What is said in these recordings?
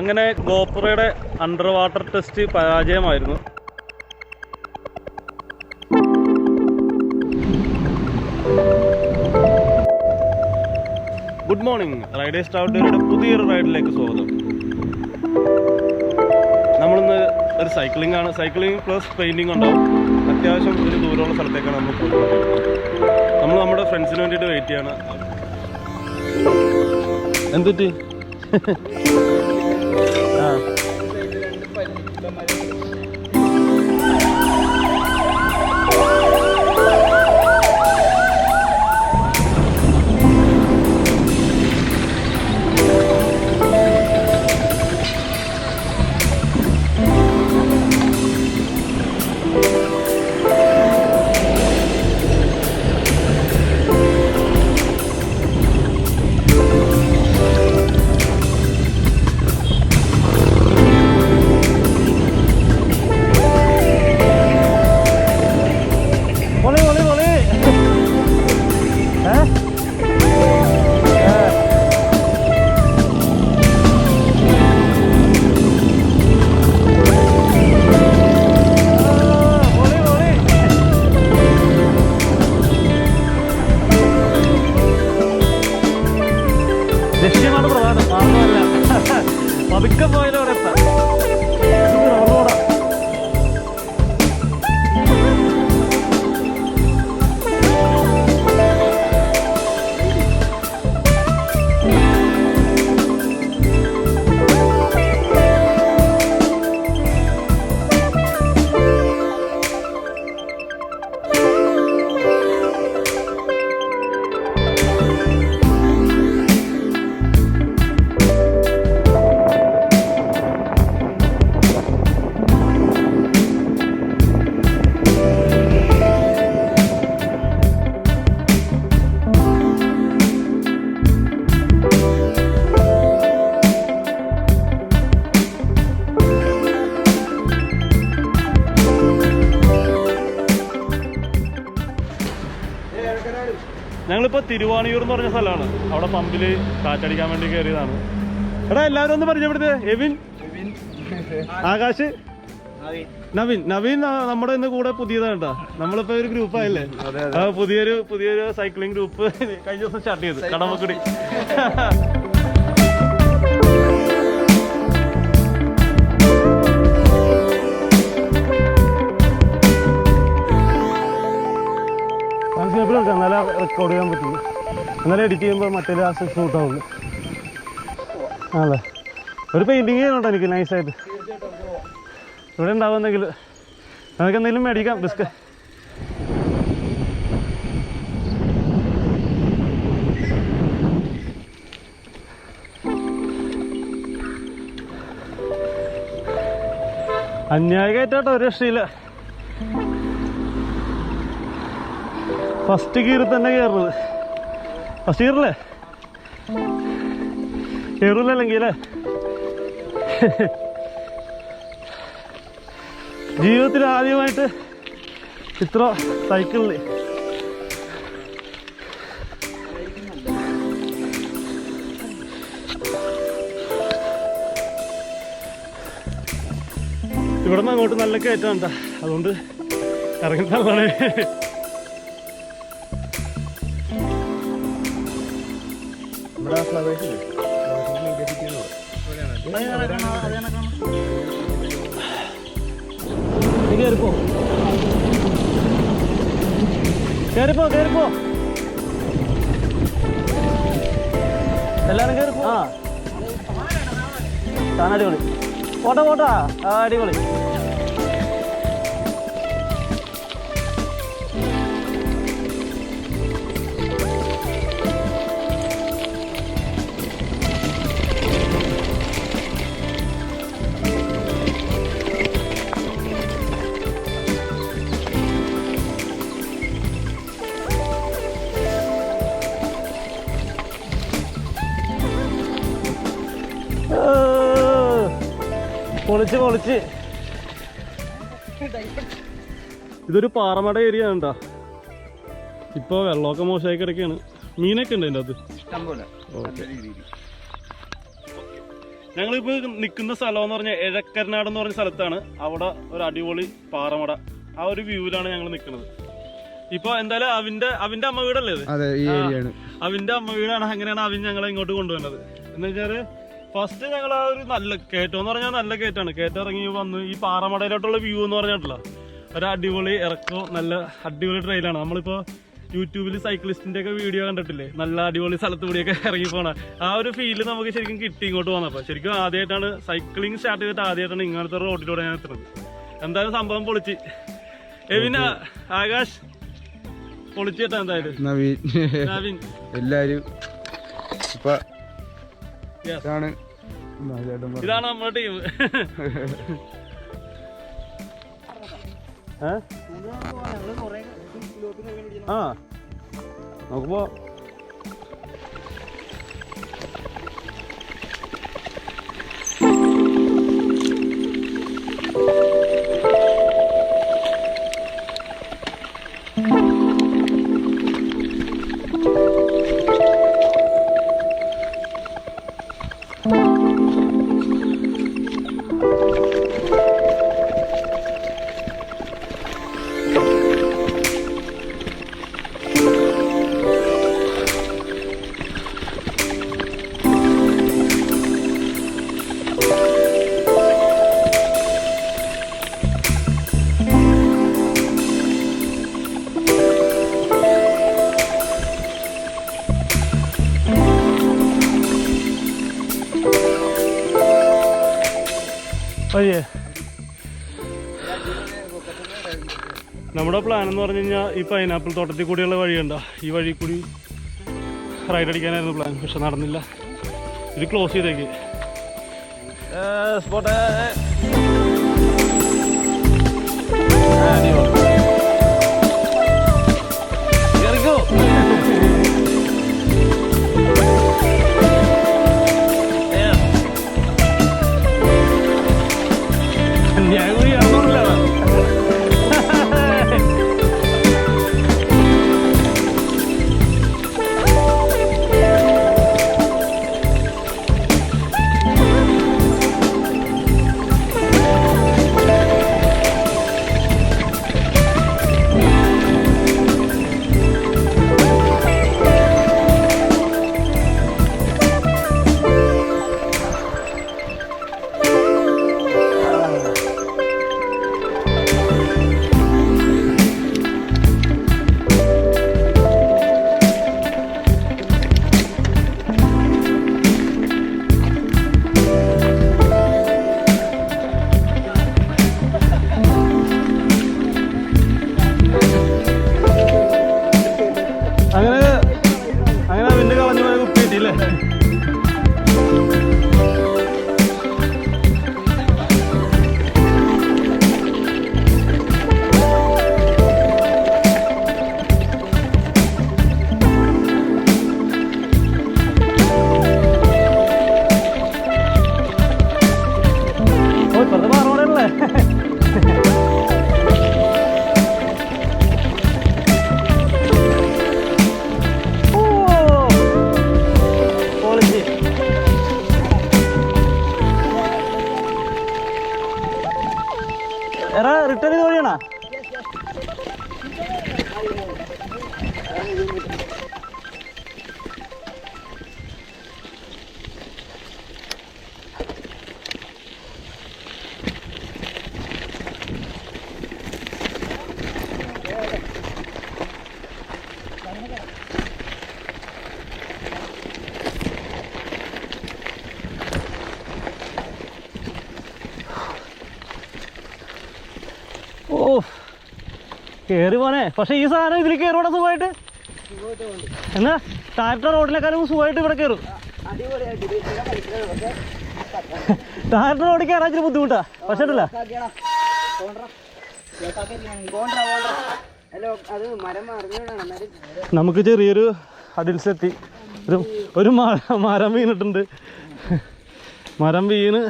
അങ്ങനെ ഗോപ്രോയുടെ under water test പരാജയമായിരുന്നു. Good morning, Riders ട്രാവലറുടെ പുതിയൊരു റൈഡിലേക്ക് സ്വാഗതം. നമ്മളിന്ന് ഒരു സൈക്ലിംഗ് ആണ്. സൈക്ലിംഗ് പ്ലസ് പെയിൻറ്റിങ് ഉണ്ടാവും. അത്യാവശ്യം ഒരു ദൂരമുള്ള സ്ഥലത്തേക്കാണ് നമ്മൾ പോയിക്കൊണ്ടിരിക്കുന്നത്. നമ്മൾ നമ്മുടെ ഫ്രണ്ട്സിന് വേണ്ടിയിട്ട് വെയിറ്റ് ചെയ്യാണ്. എന്തുറ്റി ആ ലക്ഷ്യമാണ് പ്രധാനം, മാത്രമല്ല പതുക്കെ പോയാലും അവിടെ എത്താം. ഞങ്ങളിപ്പോൾ തിരുവാണിയൂർ എന്ന് പറഞ്ഞ സ്ഥലമാണ്. അവിടെ പമ്പിൽ കാറ്റടിക്കാൻ വേണ്ടി കയറിയതാണ്. എടാ എല്ലാവരും ഒന്ന് പരിചയപ്പെടുത്തേ. എവിൻ, ആകാശ്, നവീൻ. നവീൻ നമ്മുടെ ഇന്ന് കൂടെ പുതിയതാണ് കേട്ടോ. നമ്മളിപ്പോ ഒരു ഗ്രൂപ്പായല്ലേ, പുതിയൊരു സൈക്ലിംഗ് ഗ്രൂപ്പ് കഴിഞ്ഞ ദിവസം സ്റ്റാർട്ട് ചെയ്തു കടവക്കുടി. എന്നാലേ റെക്കോർഡ് ചെയ്യാൻ പറ്റുള്ളൂ, എന്നാലും എഡിറ്റ് ചെയ്യുമ്പോൾ മറ്റേ ലാസ്റ്റ് ഷൂട്ട് ആവുള്ളൂ. ആണല്ലേ, ഒരു പെയിൻറ്റിങ് ചെയ്യുന്നുണ്ടോ എനിക്ക് നൈസായിട്ട്? ഇവിടെ ഉണ്ടാവുന്നെങ്കിൽ നമുക്ക് എന്തെങ്കിലും മേടിക്കാം. ബിസ്കറ്റ് അന്യായ കയറ്റാട്ടോ, ഒരു രക്ഷയില്ല. ഫസ്റ്റ് ഗിയറിൽ തന്നെ കയറുന്നത്. ഫസ്റ്റ് ഗിയറല്ലേ കയറില്ലല്ലെങ്കിൽ അല്ലേ? ജീവിതത്തിൽ ആദ്യമായിട്ട് ഇത്ര സൈക്കിളിൽ ഇവിടെ നിന്ന് അങ്ങോട്ട് നല്ല കയറ്റം ഉണ്ടാ, അതുകൊണ്ട് ഇറങ്ങിത്തള്ളണേ. കേറിപ്പോ എല്ലാരും കേറിപ്പോ. ആ താൻ അടിപൊളി, പോട്ടാ അടിപൊളി. പൊളിച്ച് ഇതൊരു പാറമട ഏരിയ ഉണ്ടാ. ഇപ്പൊ വെള്ളമൊക്കെ മോശമായി കിടക്കുകയാണ്. മീനൊക്കെ ഉണ്ട് അതിൻ്റെ അകത്ത്. ഞങ്ങളിപ്പോൾ നിൽക്കുന്ന സ്ഥലം എന്ന് പറഞ്ഞാൽ എഴക്കരനാട് എന്ന് പറഞ്ഞ സ്ഥലത്താണ്. അവിടെ ഒരു അടിപൊളി പാറമട, ആ ഒരു വ്യൂവിലാണ് ഞങ്ങൾ നിൽക്കുന്നത്. ഇപ്പൊ എന്തായാലും അവിന്റെ അമ്മ വീടല്ലേ ഇത്? അവിന്റെ അമ്മ വീടാണ്. അങ്ങനെയാണ് അവൻ ഞങ്ങളെ ഇങ്ങോട്ട് കൊണ്ടുവന്നത്. എന്ന് വെച്ചാല് ഫസ്റ്റ് ഞങ്ങൾ ആ ഒരു നല്ല കയറ്റം എന്ന് പറഞ്ഞാൽ നല്ല കയറ്റാണ്. കയറ്റം ഇറങ്ങി വന്ന് ഈ പാറമടയിലോട്ടുള്ള വ്യൂ എന്ന് പറഞ്ഞിട്ടില്ല, ഒരു അടിപൊളി ഇറക്കവും നല്ല അടിപൊളി ട്രെയിലാണ്. നമ്മളിപ്പോ യൂട്യൂബിൽ സൈക്ലിസ്റ്റിന്റെ ഒക്കെ വീഡിയോ കണ്ടിട്ടില്ലേ, നല്ല അടിപൊളി സ്ഥലത്ത് കൂടിയൊക്കെ ഇറങ്ങി പോണ ആ ഒരു ഫീല് നമുക്ക് ശരിക്കും കിട്ടി ഇങ്ങോട്ട് വന്നപ്പോൾ. ശരിക്കും ആദ്യമായിട്ടാണ് സൈക്ലിംഗ് സ്റ്റാർട്ട് ചെയ്തിട്ട് ആദ്യമായിട്ടാണ് ഇങ്ങനത്തെ റോഡിലൂടെ ഞാൻ എത്തുന്നത്. എന്തായാലും സംഭവം പൊളിച്ച്. പിന്നെ ആകാശ് പൊളിച്ചിട്ടാ എന്തായാലും. നവീൻ എല്ലാരും ഇതാണ് നമ്മുടെ ടീം. ആ നോക്കുമ്പോ നമ്മുടെ പ്ലാൻ എന്ന് പറഞ്ഞു കഴിഞ്ഞാൽ ഈ പൈനാപ്പിൾ തോട്ടത്തിൽ കൂടിയുള്ള വഴിയുണ്ടോ, ഈ വഴി കൂടി റൈഡ് അടിക്കാനായിരുന്നു പ്ലാൻ. പക്ഷെ നടന്നില്ല, ഇത് ക്ലോസ് ചെയ്തേക്ക്. റിട്ടേൺ ചെയ്ത് വഴിയാണോ? ഓ കയറി പോനെ. പക്ഷെ ഈ സാധനം ഇതിൽ കയറൂടെ സുഖമായിട്ട്. എന്നാ താഴത്തെ റോഡിലേക്കാളും സുഖമായിട്ട് ഇവിടെ കയറും. താഴത്തെ റോഡിൽ കയറാൻ ഇച്ചിരി ബുദ്ധിമുട്ടാ. പക്ഷേ അല്ല നമുക്ക് ചെറിയൊരു അടിൽസെത്തി. ഒരു മരം വീണിട്ടുണ്ട്. മരം വീണ്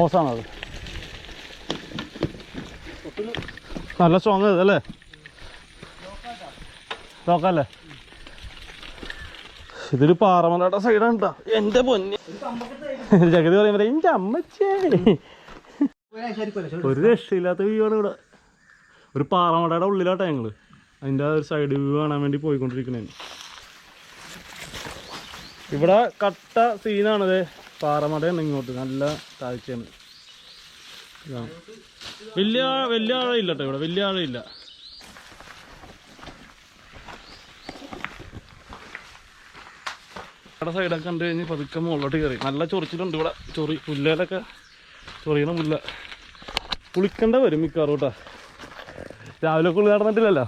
ഓസാണത്. നല്ല സ്ട്രോങ് അല്ലേ? നോക്കാല്ലേ? ഇതൊരു പാറമലയുടെ സൈഡാണ് കേട്ടോ. എൻ്റെ പൊന്നി ജഗതി പറയുമ്പോൾ എൻ്റെ അമ്മച്ചേ, ഒരു രക്ഷയില്ലാത്ത വ്യൂ ആണ് ഇവിടെ. ഒരു പാറമലയുടെ ഉള്ളിലാട്ടോ ഞങ്ങൾ. അതിൻ്റെ ഒരു സൈഡ് വ്യൂ കാണാൻ വേണ്ടി പോയിക്കൊണ്ടിരിക്കണേ. ഇവിടെ കട്ട സീനാണത്. പാറമടയാണ് ഇങ്ങോട്ട്, നല്ല താഴ്ചയാണ്. വലിയ ആഴയില്ല കേട്ടോ ഇവിടെ, വലിയ ആഴയില്ല. ഇവിടെ സൈഡൊക്കെ കണ്ടു കഴിഞ്ഞ് പതുക്കെ മുകളിലോട്ട് കയറി. നല്ല ചൊറിച്ചിലുണ്ട് ഇവിടെ. പുല്ലേലൊക്കെ ചൊറിയണ പുല്ല. കുളിക്കേണ്ട വരും മിക്കാറും കേട്ടോ. രാവിലെ കുളി നടന്നിട്ടില്ലല്ലോ.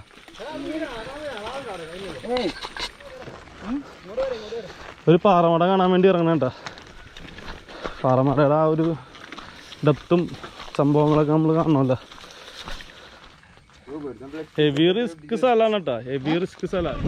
ഒരു പാറമട കാണാൻ വേണ്ടി ഇറങ്ങണ കേട്ടോ. പാറമടയുടെ ആ ഒരു ഡെപ്തും സംഭവങ്ങളൊക്കെ നമ്മൾ കാണണമല്ലോ. ഹെവി റിസ്ക് സ്ഥലമാണ് കേട്ടോ, ഹെവി റിസ്ക് സ്ഥലമാണ്.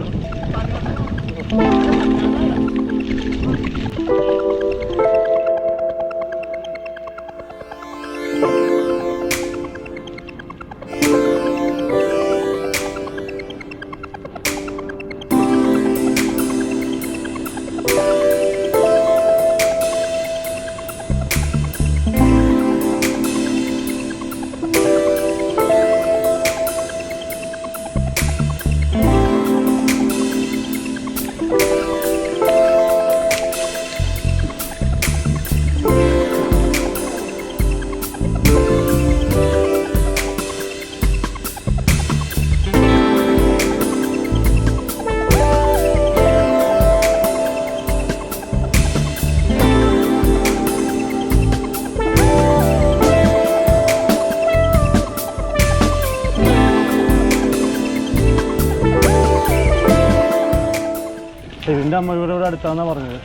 എവിൻ്റെ അമ്മ ഇവിടെ അടുത്താന്നാണ് പറഞ്ഞത്.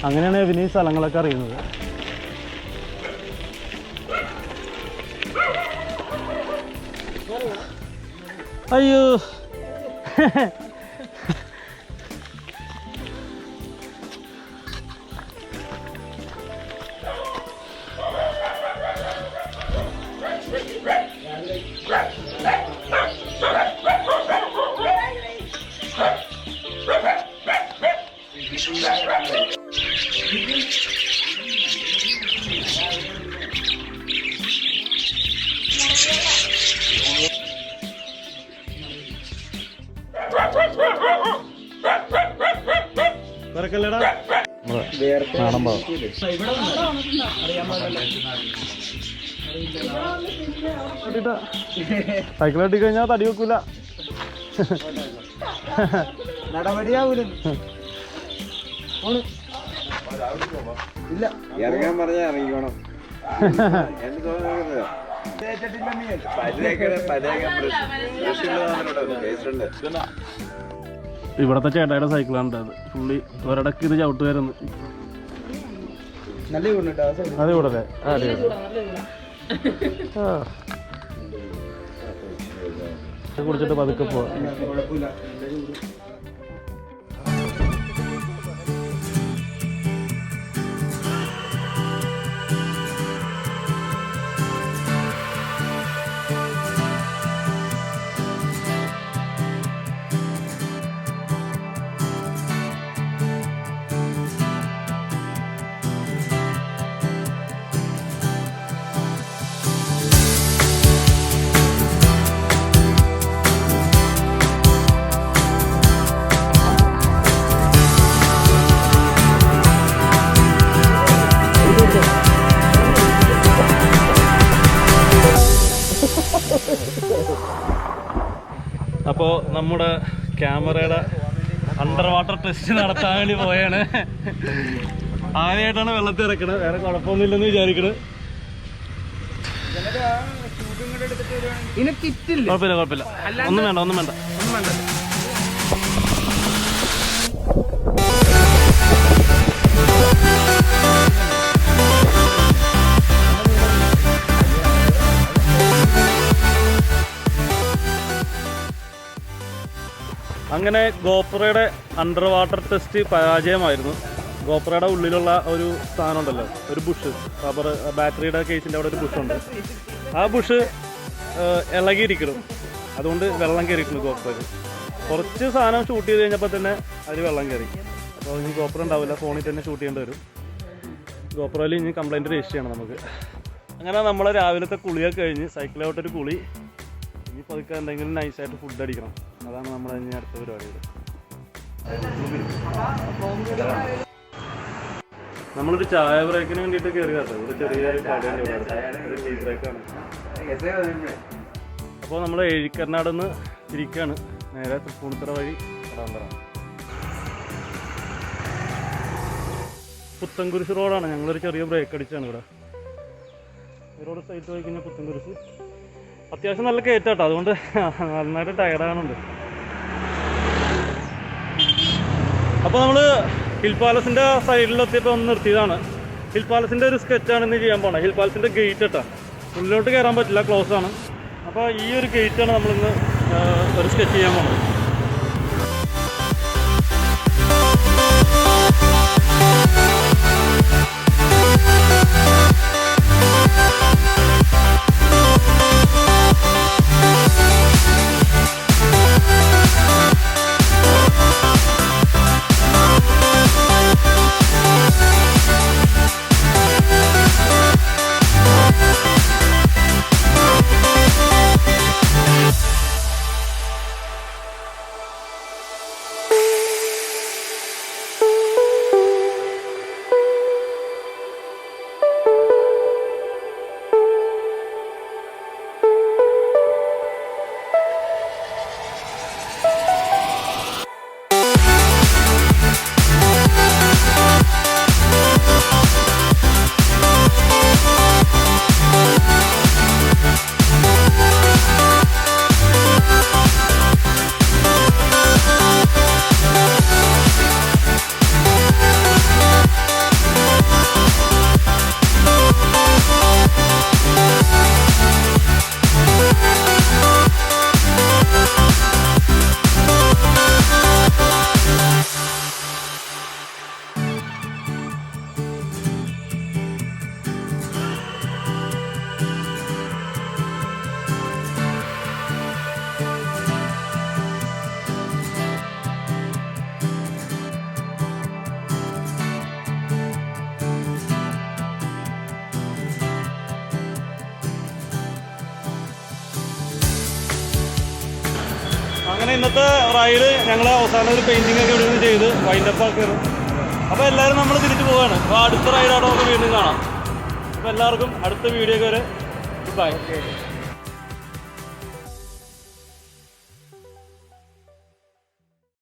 അങ്ങനെയാണ് എവിന് ഈ സ്ഥലങ്ങളൊക്കെ അറിയുന്നത്. അയ്യോ സൈക്കിളോട്ടി കഴിഞ്ഞാൽ തടി വെക്കൂല. ഇറങ്ങാൻ പറഞ്ഞാൽ ഇറങ്ങിക്കോണം. ഇവിടത്തെ ചേട്ടായുടെ സൈക്കിളാണ് അത്. പുള്ളി ഒരിടക്ക് ഇത് ചവിട്ടുകാരെന്ന്. അത് കൂടല്ലേ? കുടിച്ചിട്ട് പതുക്കെ പോവാ. അപ്പോൾ നമ്മുടെ ക്യാമറയുടെ അണ്ടർ വാട്ടർ ടെസ്റ്റ് നടത്താൻ വേണ്ടി പോയാണ്. ആദ്യമായിട്ടാണ് വെള്ളത്തിൽ ഇറക്കണത്. വേറെ കുഴപ്പമൊന്നുമില്ലെന്ന് വിചാരിക്കണത്. കുഴപ്പമില്ല. ഒന്നും വേണ്ട. അങ്ങനെ ഗോപ്രോയുടെ അണ്ടർ വാട്ടർ ടെസ്റ്റ് പരാജയമായിരുന്നു. ഗോപ്രോയുടെ ഉള്ളിലുള്ള ഒരു സാധനം ഉണ്ടല്ലോ, ഒരു ബുഷ്, റബ്ബർ ബാറ്ററിയുടെ കേസിൻ്റെ അവിടെ ഒരു ബുഷുണ്ട്. ആ ബുഷ് ഇളകിയിരിക്കണം, അതുകൊണ്ട് വെള്ളം കയറിയിട്ടുണ്ട് ഗോപ്രോയിൽ. കുറച്ച് സാധനം ഷൂട്ട് ചെയ്ത് കഴിഞ്ഞപ്പോൾ തന്നെ അതിൽ വെള്ളം കയറി. അപ്പോൾ ഇനി ഗോപ്രോ ഉണ്ടാവില്ല, ഫോണിൽ തന്നെ ഷൂട്ട് ചെയ്യേണ്ടി വരും. ഗോപ്രോയിൽ ഇനി കംപ്ലൈൻറ്റ് രജിസ്റ്റർ ചെയ്യണം നമുക്ക്. അങ്ങനെ നമ്മൾ രാവിലത്തെ കുളിയൊക്കെ കഴിഞ്ഞ് സൈക്കിളോട്ടൊരു കുളി. ഇനി പതുക്കെ എന്തെങ്കിലും നൈസായിട്ട് ഫുഡ് അടിക്കണം. അതാണ് നമ്മുടെ ഇനി അടുത്ത പരിപാടികൾ. നമ്മളൊരു ചായ ബ്രേക്കിന് വേണ്ടിയിട്ട് കയറി കേട്ടോ. ഒരു ചെറിയൊരു കടയാണ്, ടീ ബ്രേക്കാണ്. അപ്പോൾ നമ്മൾ എഴിക്കർനാട് നിന്ന് തിരിക്കുകയാണ് നേരെ തൃപ്പൂണിത്തുറ വഴി കടവന. പുത്തൻകുരിശ് റോഡാണ്. ഞങ്ങളൊരു ചെറിയ ബ്രേക്ക് അടിച്ചാണ് ഇവിടെ. ഈ റോഡ് സ്ട്രൈറ്റ് പോയി കഴിഞ്ഞാൽ പുത്തൻകുരിശ്. അത്യാവശ്യം നല്ല കയറ്റാട്ടോ, അതുകൊണ്ട് നന്നായിട്ട് ടയർഡാകുന്നുണ്ട്. അപ്പോൾ നമ്മൾ ഹിൽ പാലസിൻ്റെ സൈഡിലെത്തിയപ്പോൾ ഒന്ന് നിർത്തിയതാണ്. ഹിൽ പാലസിൻ്റെ ഒരു സ്കെച്ചാണ് ഇന്ന് ചെയ്യാൻ പോണത്. ഹിൽ പാലസിൻ്റെ ഗേറ്റ് കേട്ടോ, ഉള്ളിലോട്ട് കയറാൻ പറ്റില്ല, ക്ലോസ് ആണ്. അപ്പോൾ ഈ ഒരു ഗേറ്റാണ് നമ്മളിന്ന് ഒരു സ്കെച്ച് ചെയ്യാൻ പോകുന്നത്. അങ്ങനെ ഇന്നത്തെ റൈഡ് ഞങ്ങൾ അവസാനം ഒരു പെയിൻറ്റിംഗ് ഒക്കെ ഇവിടെ നിന്ന് ചെയ്ത് വൈൻഡപ്പ് ആക്കുകയാണ്. അപ്പോൾ എല്ലാവരും നമ്മൾ തിരിച്ചു പോവുകയാണ്. അപ്പോൾ അടുത്ത റൈഡോടെ നമുക്ക് വീണ്ടും കാണാം. അപ്പോൾ എല്ലാവർക്കും അടുത്ത വീഡിയോ വരെ ബൈ.